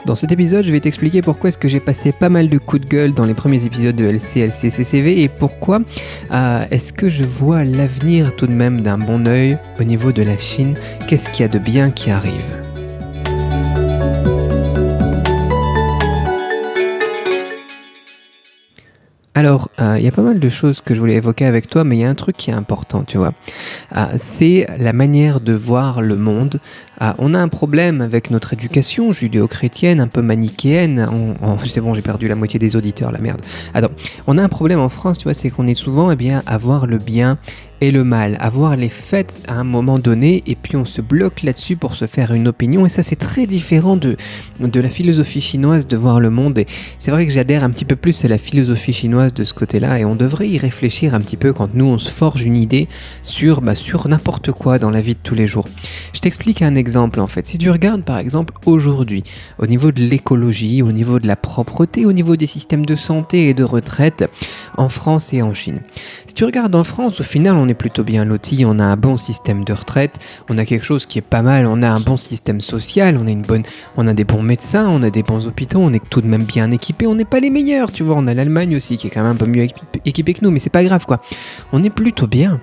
Dans cet épisode, je vais t'expliquer pourquoi est-ce que j'ai passé pas mal de coups de gueule dans les premiers épisodes de LCCCV et pourquoi est-ce que je vois l'avenir tout de même d'un bon œil au niveau de la Chine. Qu'est-ce qu'il y a de bien qui arrive ? Alors, il y a pas mal de choses que je voulais évoquer avec toi, mais il y a un truc qui est important, tu vois. C'est la manière de voir le monde. On a un problème avec notre éducation judéo-chrétienne, un peu manichéenne. C'est bon, j'ai perdu la moitié des auditeurs, la merde. Attends, on a un problème en France, tu vois, c'est qu'on est souvent à voir le bien et le mal, à voir les faits à un moment donné, et puis on se bloque là-dessus pour se faire une opinion, et ça c'est très différent de la philosophie chinoise de voir le monde, et c'est vrai que j'adhère un petit peu plus à la philosophie chinoise de ce côté-là, et on devrait y réfléchir un petit peu quand nous on se forge une idée sur n'importe quoi dans la vie de tous les jours. Je t'explique un exemple en fait. Si tu regardes par exemple aujourd'hui, au niveau de l'écologie, au niveau de la propreté, au niveau des systèmes de santé et de retraite en France et en Chine. Si tu regardes en France, au final on est plutôt bien lotis, on a un bon système de retraite, on a quelque chose qui est pas mal, on a un bon système social, on a des bons médecins, on a des bons hôpitaux, on est tout de même bien équipés, on n'est pas les meilleurs, tu vois, on a l'Allemagne aussi qui est quand même un peu mieux équipée que nous, mais c'est pas grave quoi. On est plutôt bien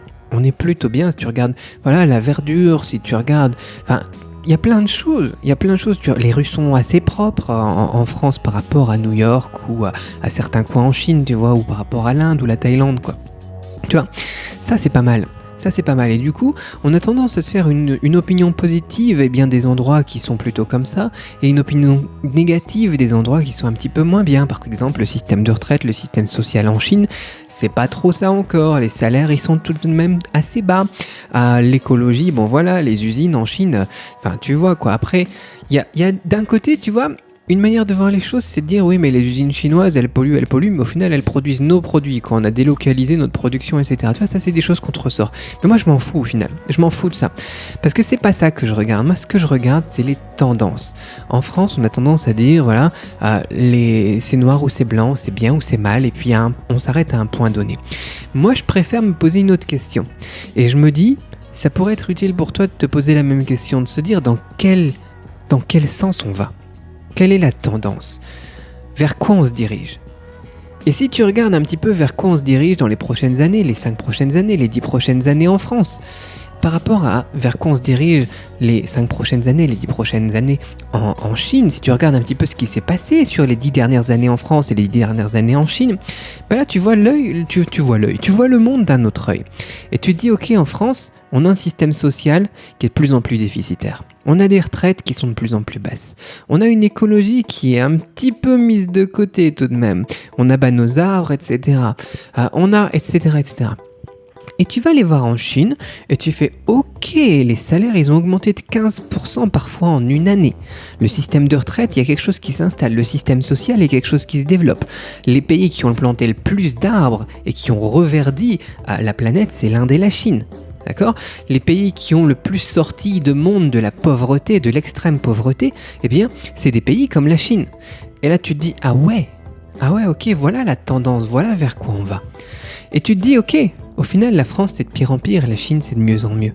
si tu regardes, voilà, la verdure, si tu regardes, enfin, il y a plein de choses, les rues sont assez propres en France par rapport à New York ou à certains coins en Chine, tu vois, ou par rapport à l'Inde ou la Thaïlande, quoi. Tu vois, ça c'est pas mal. Et du coup, on a tendance à se faire une opinion positive et bien des endroits qui sont plutôt comme ça, et une opinion négative des endroits qui sont un petit peu moins bien. Par exemple, le système de retraite, le système social en Chine, c'est pas trop ça encore. Les salaires, ils sont tout de même assez bas. L'écologie, bon voilà, les usines en Chine, enfin tu vois quoi. Après, il y a d'un côté, tu vois, une manière de voir les choses, c'est de dire oui, mais les usines chinoises, elles polluent, mais au final, elles produisent nos produits quand on a délocalisé notre production, etc. Tu vois, ça, c'est des choses qu'on te ressort. Mais moi, je m'en fous au final. Je m'en fous de ça. Parce que c'est pas ça que je regarde. Moi, ce que je regarde, c'est les tendances. En France, on a tendance à dire, voilà, c'est noir ou c'est blanc, c'est bien ou c'est mal, et puis on s'arrête à un point donné. Moi, je préfère me poser une autre question. Et je me dis, ça pourrait être utile pour toi de te poser la même question, de se dire dans quel sens on va. Quelle est la tendance ? Vers quoi on se dirige ? Et si tu regardes un petit peu vers quoi on se dirige dans les prochaines années, les 5 prochaines années, les 10 prochaines années en France, par rapport à vers quoi on se dirige les 5 prochaines années, les 10 prochaines années en Chine, si tu regardes un petit peu ce qui s'est passé sur les 10 dernières années en France et les 10 dernières années en Chine, là tu vois tu vois le monde d'un autre œil. Et tu te dis, ok, en France, on a un système social qui est de plus en plus déficitaire. On a des retraites qui sont de plus en plus basses. On a une écologie qui est un petit peu mise de côté tout de même. On abat nos arbres, etc. etc. Et tu vas aller voir en Chine et tu fais ok, les salaires ils ont augmenté de 15% parfois en une année. Le système de retraite, il y a quelque chose qui s'installe. Le système social, il y a quelque chose qui se développe. Les pays qui ont planté le plus d'arbres et qui ont reverdi la planète, c'est l'Inde et la Chine. D'accord ? Les pays qui ont le plus sorti de monde de la pauvreté, de l'extrême pauvreté, eh bien, c'est des pays comme la Chine. Et là, tu te dis, ah ouais, ok, voilà la tendance, voilà vers quoi on va. Et tu te dis, ok, au final, la France, c'est de pire en pire, la Chine, c'est de mieux en mieux.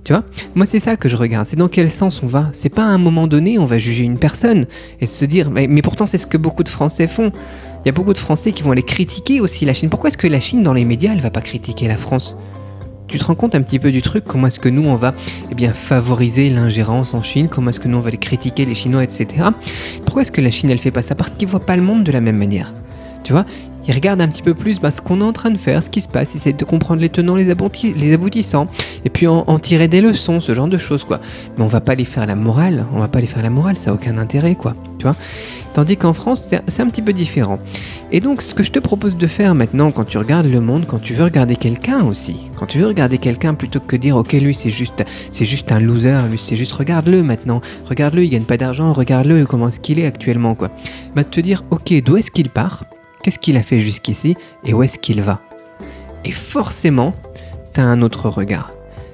Tu vois ? Moi, c'est ça que je regarde, c'est dans quel sens on va. C'est pas à un moment donné, on va juger une personne et se dire, mais pourtant, c'est ce que beaucoup de Français font. Il y a beaucoup de Français qui vont aller critiquer aussi la Chine. Pourquoi est-ce que la Chine, dans les médias, elle va pas critiquer la France ? Tu te rends compte un petit peu du truc, comment est-ce que nous on va favoriser l'ingérence en Chine, comment est-ce que nous on va les critiquer les Chinois, etc. Pourquoi est-ce que la Chine elle fait pas ça ? Parce qu'ils voient pas le monde de la même manière. Tu vois ? Ils regardent un petit peu plus ce qu'on est en train de faire, ce qui se passe, ils essaient de comprendre les tenants, les aboutissants, et puis en tirer des leçons, ce genre de choses quoi. Mais on va pas les faire la morale, ça a aucun intérêt quoi, tu vois. Tandis qu'en France, c'est un petit peu différent. Et donc, ce que je te propose de faire maintenant, quand tu regardes le monde, quand tu veux regarder quelqu'un aussi, quand tu veux regarder quelqu'un plutôt que de dire, ok, lui, c'est juste un loser, lui, c'est juste, regarde-le maintenant, regarde-le, il gagne pas d'argent, regarde-le, comment est-ce qu'il est actuellement, quoi. De te dire, ok, d'où est-ce qu'il part ? Qu'est-ce qu'il a fait jusqu'ici ? Et où est-ce qu'il va ? Et forcément, t'as un autre regard.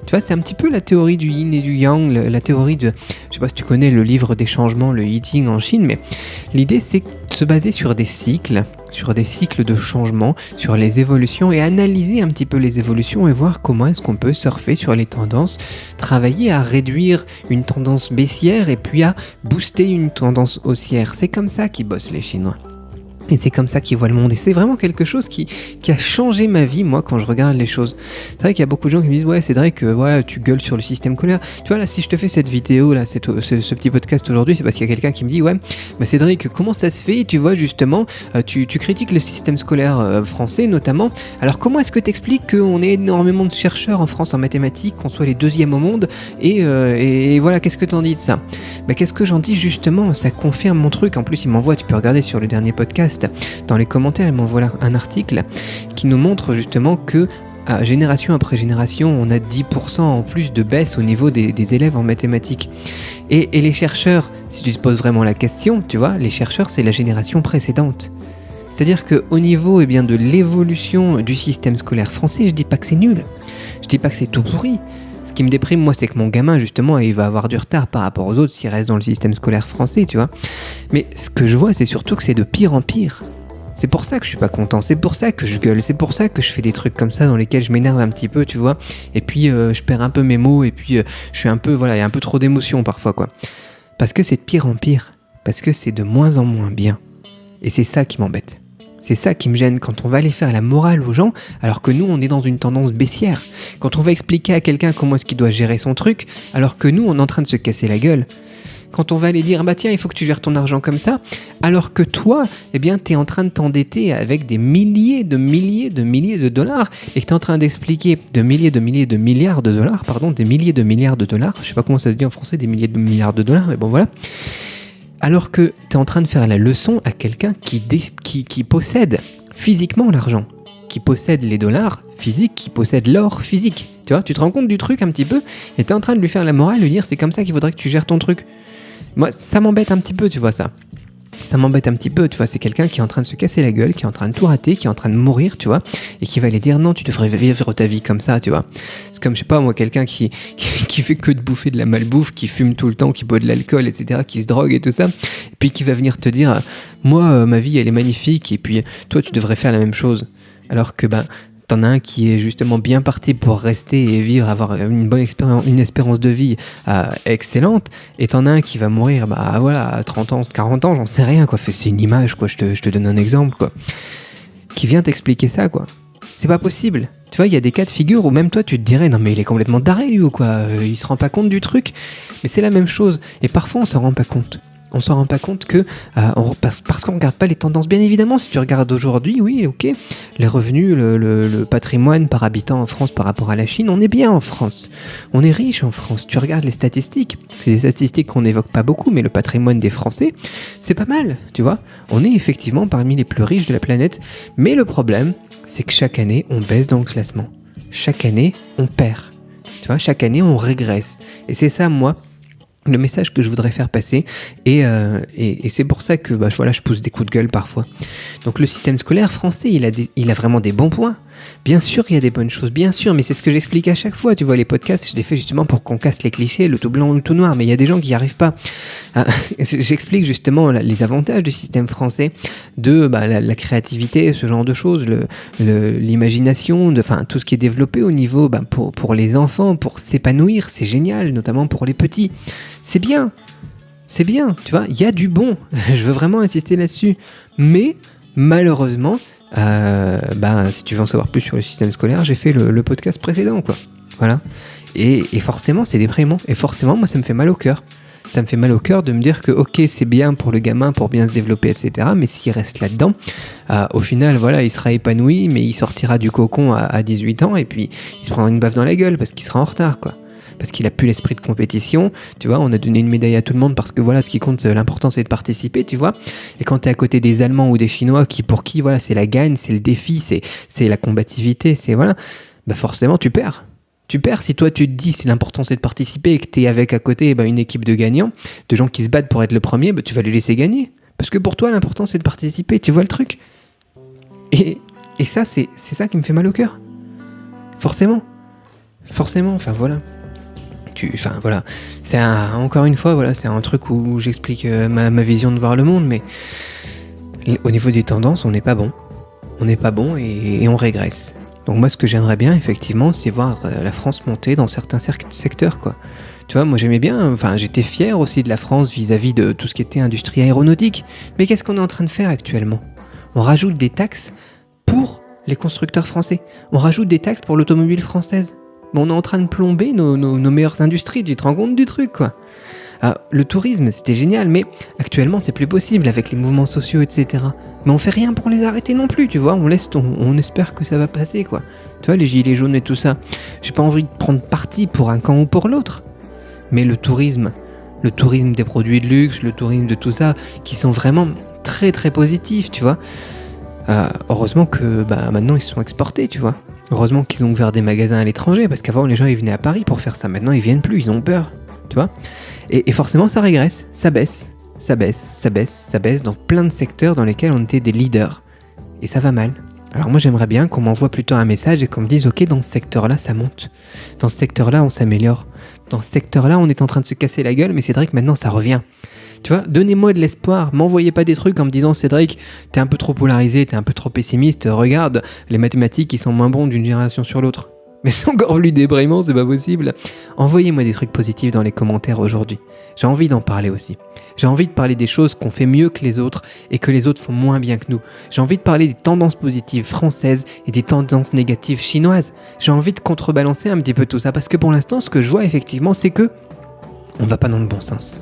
Tu vois, c'est un petit peu la théorie du yin et du yang, la théorie de... Je sais pas si tu connais le livre des changements, le I Ching en Chine, mais l'idée c'est de se baser sur des cycles de changement, sur les évolutions et analyser un petit peu les évolutions et voir comment est-ce qu'on peut surfer sur les tendances, travailler à réduire une tendance baissière et puis à booster une tendance haussière. C'est comme ça qu'ils bossent les Chinois. Et c'est comme ça qu'ils voient le monde. Et c'est vraiment quelque chose qui a changé ma vie, moi, quand je regarde les choses. C'est vrai qu'il y a beaucoup de gens qui me disent « Ouais, c'est vrai que ouais, tu gueules sur le système scolaire. » Tu vois, là, si je te fais cette vidéo, là, ce petit podcast aujourd'hui, c'est parce qu'il y a quelqu'un qui me dit « Ouais, bah Cédric, comment ça se fait, tu vois, justement, tu critiques le système scolaire français, notamment. Alors, comment est-ce que tu expliques qu'on ait énormément de chercheurs en France en mathématiques, qu'on soit les deuxièmes au monde et voilà, qu'est-ce que t'en dis de ça ?» Bah, qu'est-ce que j'en dis, justement? Ça confirme mon truc. En plus, il m'envoie, tu peux regarder sur le dernier podcast, dans les commentaires, il m'envoie là un article qui nous montre justement que génération après génération, on a 10% en plus de baisse au niveau des élèves en mathématiques. Et les chercheurs, si tu te poses vraiment la question, tu vois, les chercheurs, c'est la génération précédente. C'est-à-dire qu'au niveau de l'évolution du système scolaire français, je dis pas que c'est nul, je dis pas que c'est tout pourri. Ce qui me déprime, moi, c'est que mon gamin, justement, il va avoir du retard par rapport aux autres s'il reste dans le système scolaire français, tu vois. Mais ce que je vois, c'est surtout que c'est de pire en pire. C'est pour ça que je suis pas content, c'est pour ça que je gueule, c'est pour ça que je fais des trucs comme ça dans lesquels je m'énerve un petit peu, tu vois. Et puis, je perds un peu mes mots, et puis je suis un peu, voilà, il y a un peu trop d'émotions parfois, quoi. Parce que c'est de pire en pire, parce que c'est de moins en moins bien. Et c'est ça qui m'embête. C'est ça qui me gêne quand on va aller faire la morale aux gens, alors que nous, on est dans une tendance baissière. Quand on va expliquer à quelqu'un comment est-ce qu'il doit gérer son truc, alors que nous, on est en train de se casser la gueule. Quand on va aller dire, bah tiens, il faut que tu gères ton argent comme ça, alors que toi, t'es en train de t'endetter avec des milliers de dollars, et que t'es en train d'expliquer des milliers de milliards de dollars, je sais pas comment ça se dit en français, des milliers de milliards de dollars, mais bon voilà. Alors que tu es en train de faire la leçon à quelqu'un qui possède physiquement l'argent, qui possède les dollars physiques, qui possède l'or physique. Tu vois, tu te rends compte du truc un petit peu, et tu es en train de lui faire la morale, lui dire c'est comme ça qu'il faudrait que tu gères ton truc. Moi, ça m'embête un petit peu, tu vois ça. Ça m'embête un petit peu, tu vois, c'est quelqu'un qui est en train de se casser la gueule, qui est en train de tout rater, qui est en train de mourir, tu vois, et qui va aller dire non, tu devrais vivre ta vie comme ça, tu vois. C'est comme, je sais pas, moi, quelqu'un qui fait que de bouffer de la malbouffe, qui fume tout le temps, qui boit de l'alcool, etc., qui se drogue et tout ça, et puis qui va venir te dire, moi, ma vie, elle est magnifique, et puis toi, tu devrais faire la même chose. Alors que, t'en as un qui est justement bien parti pour rester et vivre, avoir une bonne expérience, une espérance de vie excellente, et t'en as un qui va mourir, à 30 ans, 40 ans, j'en sais rien, quoi. C'est une image, quoi. Je te donne un exemple, quoi. Qui vient t'expliquer ça, quoi. C'est pas possible. Tu vois, il y a des cas de figure où même toi, tu te dirais, non mais il est complètement taré, lui, ou quoi. Il se rend pas compte du truc. Mais c'est la même chose. Et parfois, on s'en rend pas compte. On s'en rend pas compte que parce qu'on regarde pas les tendances. Bien évidemment, si tu regardes aujourd'hui, oui, ok, les revenus, le patrimoine par habitant en France par rapport à la Chine, on est bien en France. On est riche en France. Tu regardes les statistiques. C'est des statistiques qu'on n'évoque pas beaucoup, mais le patrimoine des Français, c'est pas mal, tu vois. On est effectivement parmi les plus riches de la planète. Mais le problème, c'est que chaque année, on baisse dans le classement. Chaque année, on perd. Tu vois, chaque année, on régresse. Et c'est ça, moi, le message que je voudrais faire passer, et c'est pour ça que je pousse des coups de gueule parfois. Donc le système scolaire français, il a vraiment des bons points. Bien sûr, il y a des bonnes choses, bien sûr, mais c'est ce que j'explique à chaque fois. Tu vois, les podcasts, je les fais justement pour qu'on casse les clichés, le tout blanc ou le tout noir, mais il y a des gens qui n'y arrivent pas. J'explique justement les avantages du système français, de la créativité, ce genre de choses, l'imagination, tout ce qui est développé au niveau pour les enfants, pour s'épanouir, c'est génial, notamment pour les petits. C'est bien, tu vois, il y a du bon, je veux vraiment insister là-dessus, mais malheureusement, si tu veux en savoir plus sur le système scolaire, j'ai fait le podcast précédent, quoi. Voilà. Et forcément, c'est déprimant. Et forcément, moi, ça me fait mal au cœur. Ça me fait mal au cœur de me dire que, ok, c'est bien pour le gamin, pour bien se développer, etc. Mais s'il reste là-dedans, au final, voilà, il sera épanoui, mais il sortira du cocon à 18 ans, et puis il se prendra une baffe dans la gueule parce qu'il sera en retard, quoi. Parce qu'il a plus l'esprit de compétition, tu vois, on a donné une médaille à tout le monde parce que voilà, ce qui compte, l'important c'est de participer, tu vois. Et quand t'es à côté des Allemands ou des Chinois pour qui voilà, c'est la gagne, c'est le défi, c'est la combativité, c'est voilà, forcément tu perds. Tu perds si toi tu te dis c'est l'important c'est de participer et que t'es avec à côté une équipe de gagnants, de gens qui se battent pour être le premier, tu vas les laisser gagner. Parce que pour toi l'important c'est de participer, tu vois le truc. Et ça c'est ça qui me fait mal au cœur. Forcément. Forcément, enfin voilà. Voilà. Encore une fois, voilà, c'est un truc où j'explique ma vision de voir le monde, mais au niveau des tendances, on n'est pas bon. On n'est pas bon et on régresse. Donc moi, ce que j'aimerais bien, effectivement, c'est voir la France monter dans certains secteurs, quoi. Tu vois, moi j'aimais bien, j'étais fier aussi de la France vis-à-vis de tout ce qui était industrie aéronautique. Mais qu'est-ce qu'on est en train de faire actuellement ? On rajoute des taxes pour les constructeurs français. On rajoute des taxes pour l'automobile française. Mais on est en train de plomber nos meilleures industries, tu te rends compte du truc, quoi. Le tourisme, c'était génial, mais actuellement, c'est plus possible avec les mouvements sociaux, etc. Mais on fait rien pour les arrêter non plus, tu vois. On espère que ça va passer, quoi. Tu vois, les gilets jaunes et tout ça. J'ai pas envie de prendre parti pour un camp ou pour l'autre. Mais le tourisme des produits de luxe, le tourisme de tout ça, qui sont vraiment très très positifs, tu vois. Heureusement que maintenant ils se sont exportés, tu vois. Heureusement qu'ils ont ouvert des magasins à l'étranger, parce qu'avant les gens ils venaient à Paris pour faire ça. Maintenant ils viennent plus, ils ont peur, tu vois. Et forcément ça régresse, ça baisse dans plein de secteurs dans lesquels on était des leaders. Et ça va mal. Alors moi j'aimerais bien qu'on m'envoie plutôt un message et qu'on me dise ok, dans ce secteur-là ça monte. Dans ce secteur-là on s'améliore. Dans ce secteur-là on est en train de se casser la gueule, mais Cédric maintenant ça revient. Tu vois, donnez-moi de l'espoir, m'envoyez pas des trucs en me disant Cédric, t'es un peu trop polarisé, t'es un peu trop pessimiste, regarde, les mathématiques ils sont moins bons d'une génération sur l'autre. Mais c'est encore plus déprimant, c'est pas possible. Envoyez-moi des trucs positifs dans les commentaires aujourd'hui. J'ai envie d'en parler aussi. J'ai envie de parler des choses qu'on fait mieux que les autres et que les autres font moins bien que nous. J'ai envie de parler des tendances positives françaises et des tendances négatives chinoises. J'ai envie de contrebalancer un petit peu tout ça parce que pour l'instant, ce que je vois effectivement, c'est que on va pas dans le bon sens.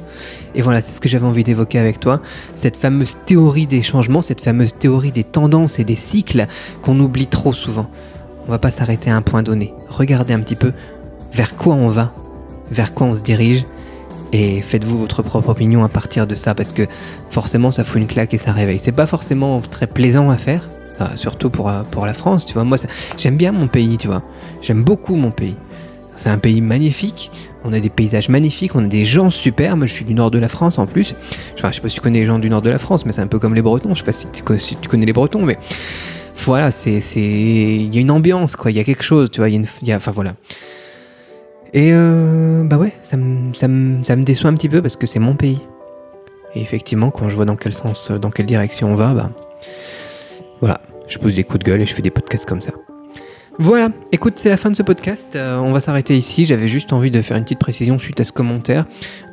Et voilà, c'est ce que j'avais envie d'évoquer avec toi, cette fameuse théorie des changements, cette fameuse théorie des tendances et des cycles qu'on oublie trop souvent. On va pas s'arrêter à un point donné. Regardez un petit peu vers quoi on va, vers quoi on se dirige, et faites-vous votre propre opinion à partir de ça, parce que forcément ça fout une claque et ça réveille. C'est pas forcément très plaisant à faire, surtout pour la France, tu vois. Moi, j'aime bien mon pays, tu vois. J'aime beaucoup mon pays. C'est un pays magnifique, on a des paysages magnifiques, on a des gens super. Moi je suis du nord de la France en plus. Enfin, je sais pas si tu connais les gens du nord de la France, mais c'est un peu comme les Bretons. Je sais pas si tu connais les Bretons, mais voilà, il y a une ambiance, quoi. Il y a quelque chose, tu vois. Voilà. Et ouais, ça me déçoit un petit peu parce que c'est mon pays. Et effectivement, quand je vois dans quel sens, dans quelle direction on va, voilà, je pose des coups de gueule et je fais des podcasts comme ça. Voilà, écoute, c'est la fin de ce podcast, on va s'arrêter ici, j'avais juste envie de faire une petite précision suite à ce commentaire.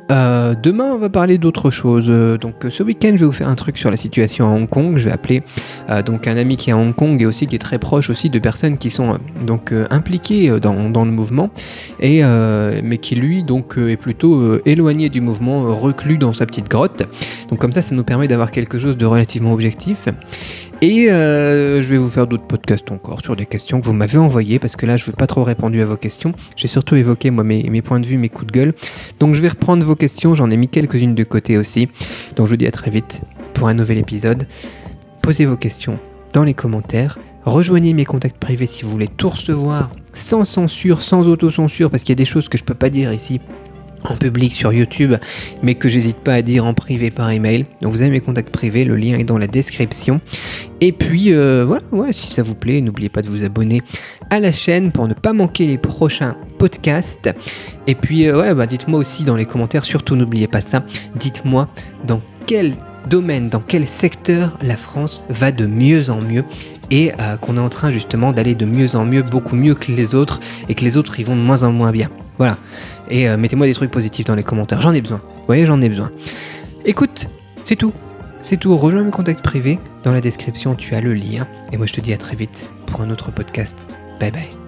Demain on va parler d'autre chose, donc ce week-end je vais vous faire un truc sur la situation à Hong Kong. Je vais appeler donc un ami qui est à Hong Kong et aussi qui est très proche aussi de personnes qui sont impliquées dans le mouvement mais qui lui donc est plutôt éloigné du mouvement, reclus dans sa petite grotte. Donc comme ça nous permet d'avoir quelque chose de relativement objectif. Et je vais vous faire d'autres podcasts encore sur des questions que vous m'avez envoyées, parce que là je n'ai pas trop répondu à vos questions. J'ai surtout évoqué moi mes points de vue, mes coups de gueule. Donc je vais reprendre vos questions, j'en ai mis quelques-unes de côté aussi. Donc je vous dis à très vite pour un nouvel épisode. Posez vos questions dans les commentaires. Rejoignez mes contacts privés si vous voulez tout recevoir sans censure, sans autocensure, parce qu'il y a des choses que je ne peux pas dire ici en public sur YouTube, mais que j'hésite pas à dire en privé par email. Donc vous avez mes contacts privés, le lien est dans la description. Et puis voilà, si ça vous plaît, n'oubliez pas de vous abonner à la chaîne pour ne pas manquer les prochains podcasts. Et puis dites-moi aussi dans les commentaires, surtout n'oubliez pas ça, dites-moi dans quel domaine, dans quel secteur la France va de mieux en mieux et qu'on est en train justement d'aller de mieux en mieux, beaucoup mieux que les autres, et que les autres ils vont de moins en moins bien. Voilà. Et mettez-moi des trucs positifs dans les commentaires, j'en ai besoin. Vous voyez, j'en ai besoin. Écoute, c'est tout. Rejoins mes contacts privés. Dans la description, tu as le lien. Et moi, je te dis à très vite pour un autre podcast. Bye bye.